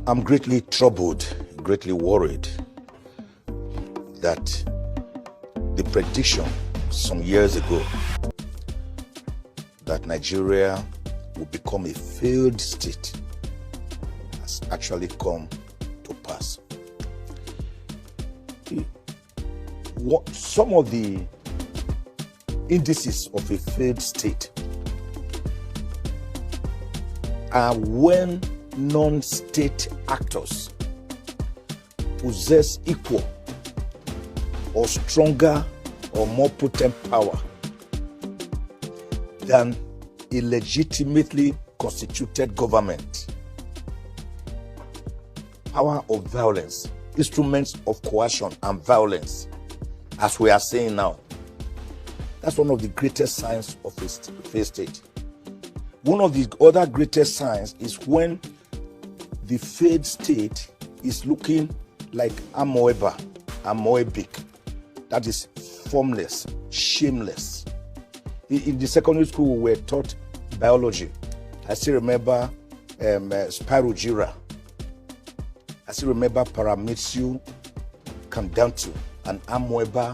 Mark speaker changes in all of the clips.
Speaker 1: I'm greatly troubled, greatly worried that the prediction some years ago that Nigeria will become a failed state has actually come to pass. Some of the indices of a failed state are when non-state actors possess equal or stronger or more potent power than a legitimately constituted government. Power of violence, instruments of coercion and violence, as we are saying now. That's one of the greatest signs of a failed state. One of the other greatest signs is when the failed state is looking like amoebic, that is formless, shameless. In the secondary school, we were taught biology. I still remember Spirogyra. I still remember Paramecium candantu and Amoeba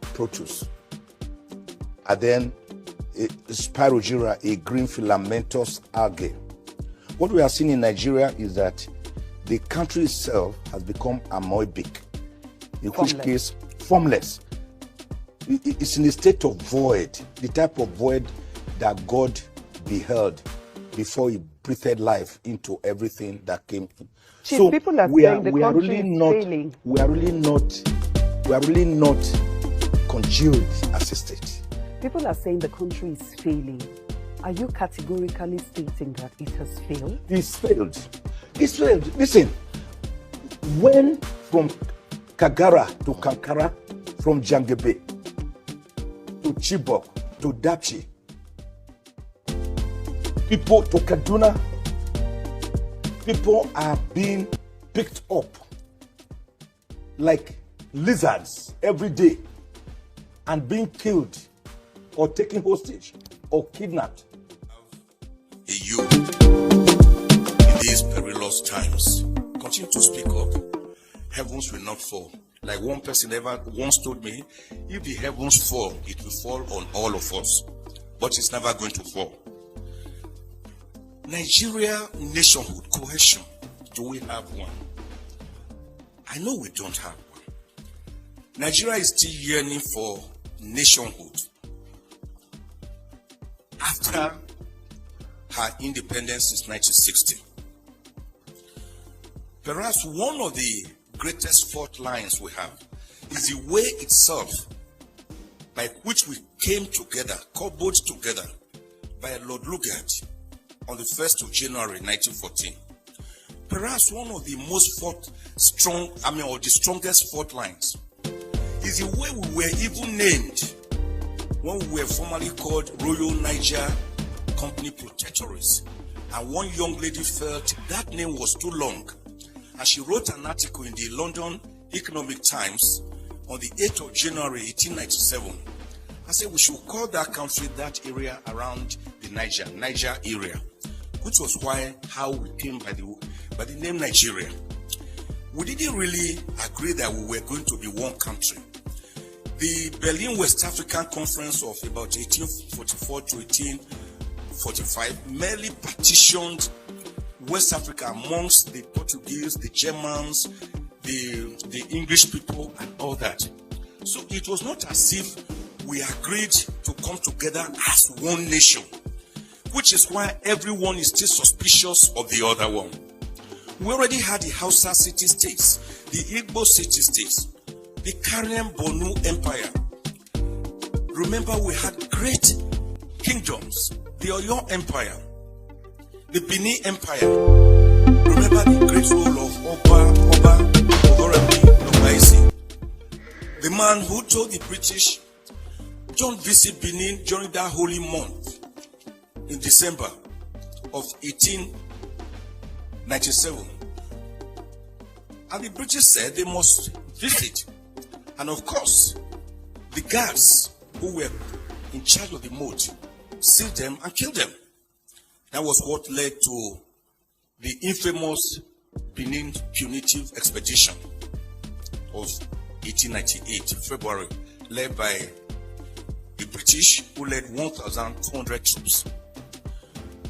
Speaker 1: protus. And then Spirogyra, a green filamentous algae. What we are seeing in Nigeria is that the country itself has become amoebic, in which case formless. It's in a state of void, the type of void that God beheld before he breathed life into everything that came in.
Speaker 2: Chief,
Speaker 1: so
Speaker 2: people are saying the country is failing.
Speaker 1: We are really not congealed as a state.
Speaker 2: People are saying the country is failing. Are you categorically stating that it has failed?
Speaker 1: It's failed. It's failed. Listen, when from Kagara to Kankara, from Jangebe to Chibok to Dapchi, people to Kaduna, people are being picked up like lizards every day and being killed or taken hostage or kidnapped.
Speaker 3: A youth in these perilous times, continue to speak up. Heavens will not fall. Like one person ever once told me, if the heavens fall, it will fall on all of us. But it's never going to fall. Nigeria nationhood, cohesion, do we have one? I know we don't have one. Nigeria is still yearning for nationhood. After her independence since 1960. Perhaps one of the greatest fault lines we have is the way itself by which we came together, cobbled together by Lord Lugard on the 1st of January 1914. Perhaps one of the most the strongest fault lines is the way we were even named when we were formerly called Royal Niger Company Protectorates. And one young lady felt that name was too long. And she wrote an article in the London Economic Times on the 8th of January 1897. I said we should call that country, that area around the Niger area, which was how we came by the name Nigeria. We didn't really agree that we were going to be one country. The Berlin West African Conference of about 1844 to 1845 merely partitioned West Africa amongst the Portuguese, the Germans, the English people, and all that. So it was not as if we agreed to come together as one nation, which is why everyone is still suspicious of the other one. We already had the Hausa city-states, the Igbo city-states, the Karian Bonu Empire. Remember, we had great kingdoms, the Oyo Empire, the Benin Empire. Remember the great role of Oba Ozokhome, the man who told the British, don't visit Benin during that holy month in December of 1897. And the British said they must visit. And of course, the guards who were in charge of the moat seized them and killed them. That was what led to the infamous Benin punitive expedition of 1898, February, led by the British, who led 1,200 troops.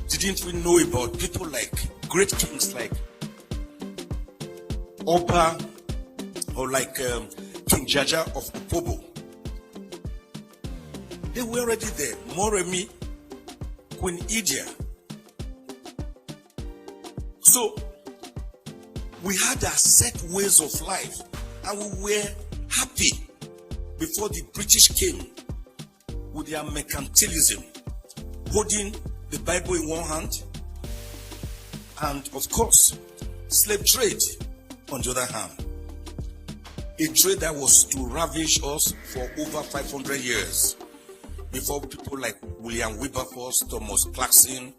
Speaker 3: Didn't we know about people like great kings like Oba or like King Jaja of Opobo? They were already there. Moremi, Queen Idia. So we had our set ways of life, and we were happy before the British came with their mercantilism, holding the Bible in one hand, and of course, slave trade on the other hand. A trade that was to ravish us for over 500 years before people like William Wilberforce, Thomas Clarkson,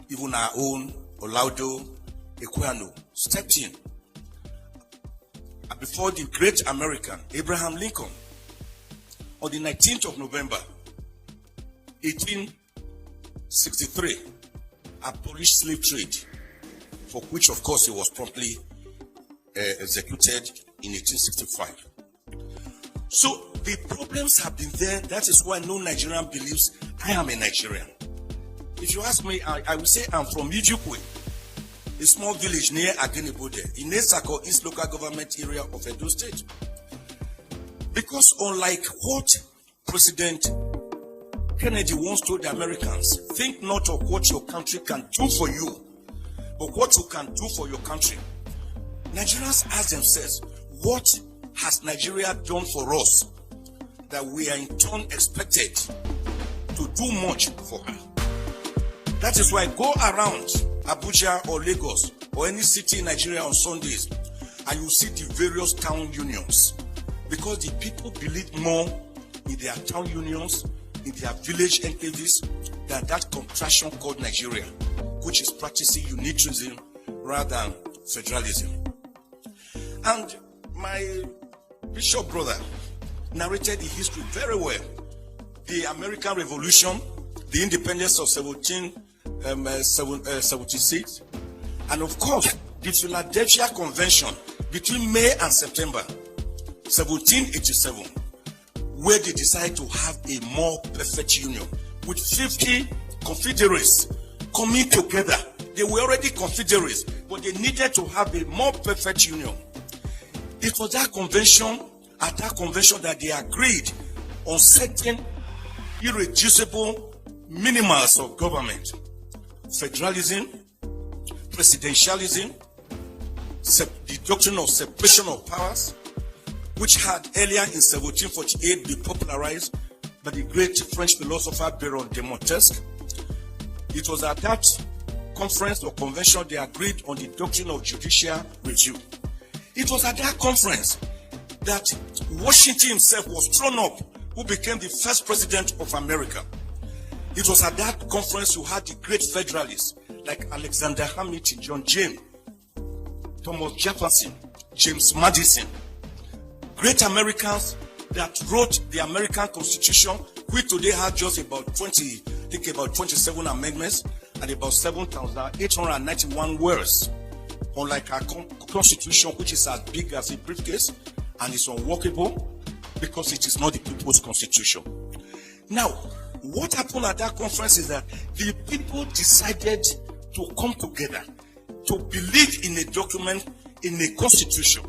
Speaker 3: even our own Olaudo Kanu stepped in. And before the great American, Abraham Lincoln, on the 19th of November, 1863, abolished slave trade, for which, of course, he was promptly executed in 1865. So the problems have been there. That is why no Nigerian believes I am a Nigerian. If you ask me, I will say I'm from Ijukwe, a small village near Agenibode, in Esako, East Local Government Area of Edo State. Because unlike what President Kennedy once told the Americans, think not of what your country can do for you, but what you can do for your country. Nigerians ask themselves, what has Nigeria done for us that we are in turn expected to do much for her? That is why go around Abuja or Lagos or any city in Nigeria on Sundays and you see the various town unions, because the people believe more in their town unions, in their village enclaves, than that contraction called Nigeria, which is practicing unitarism rather than federalism. And my bishop brother narrated the history very well. The American Revolution, the independence of 1776, and of course, the Philadelphia Convention between May and September 1787, where they decided to have a more perfect union with 50 confederates coming together. They were already confederates, but they needed to have a more perfect union. It was that convention, at that convention, that they agreed on certain irreducible minimums of government: federalism, presidentialism, the doctrine of separation of powers, which had earlier in 1748 been popularized by the great French philosopher Baron de Montesquieu. It was at that conference or convention they agreed on the doctrine of judicial review. It was at that conference that Washington himself was thrown up, who became the first president of America. It was at that conference you had the great federalists like Alexander Hamilton, John Jay, Thomas Jefferson, James Madison, great Americans that wrote the American Constitution, which today has just about 27 amendments and about 7,891 words. Unlike our Constitution, which is as big as a briefcase and is unworkable because it is not the people's constitution. Now, what happened at that conference is that the people decided to come together to believe in a document, in a constitution,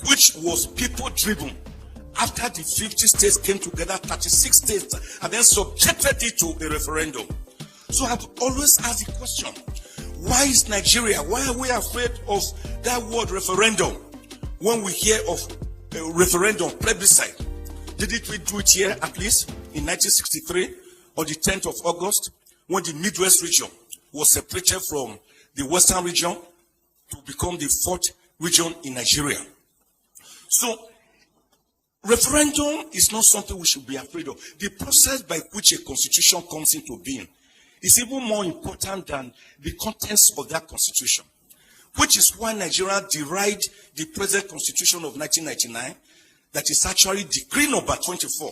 Speaker 3: which was people-driven. After the 50 states came together, 36 states, and then subjected it to a referendum. So I've always asked the question, why is Nigeria, why are we afraid of that word referendum when we hear of a referendum, plebiscite? Didn't we do it here at least in 1963 on the 10th of August when the Midwest region was separated from the Western region to become the fourth region in Nigeria? So referendum is not something we should be afraid of. The process by which a constitution comes into being is even more important than the contents of that constitution, which is why Nigeria derived the present constitution of 1999, that is actually Decree number 24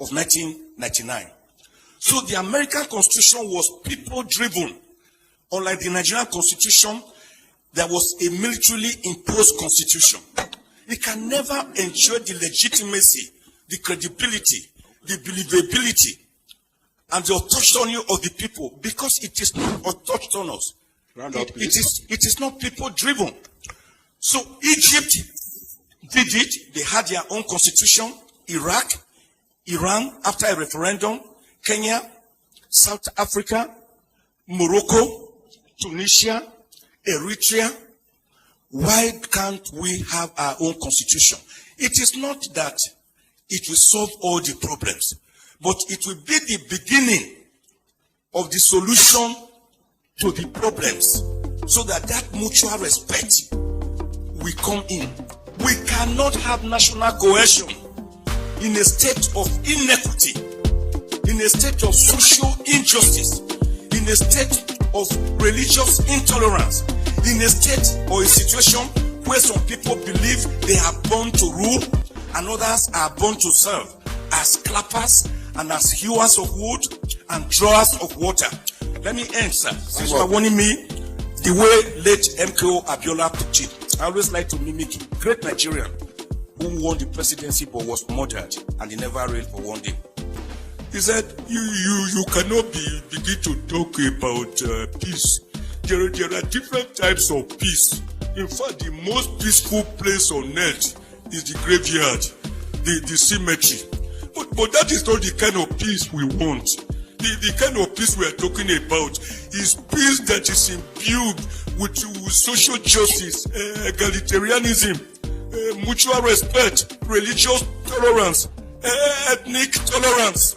Speaker 3: of 1999. So the American Constitution was people-driven, unlike the Nigerian Constitution, there was a militarily imposed constitution. It can never ensure the legitimacy, the credibility, the believability, and the autonomy of the people, because it is not autonomous. It is not people driven. So Egypt did it. They had their own constitution. Iraq, Iran after a referendum, Kenya, South Africa, Morocco, Tunisia, Eritrea. Why can't we have our own constitution? It is not that it will solve all the problems, but it will be the beginning of the solution to the problems, so that mutual respect will come in. We cannot have national cohesion in a state of inequity, in a state of social injustice, in a state of religious intolerance, in a state or a situation where some people believe they are born to rule and others are born to serve as clappers and as hewers of wood and drawers of water. Let me end, sir. Since you are warning me, the way late MKO Abiola put it, I always like to mimic it. Great Nigerian who won the presidency but was murdered and he never reigned for one day. He said, you cannot begin to talk about peace. There are different types of peace. In fact, the most peaceful place on earth is the graveyard, the cemetery. But that is not the kind of peace we want. The kind of peace we are talking about is peace that is imbued with social justice, egalitarianism, mutual respect, religious tolerance, ethnic tolerance.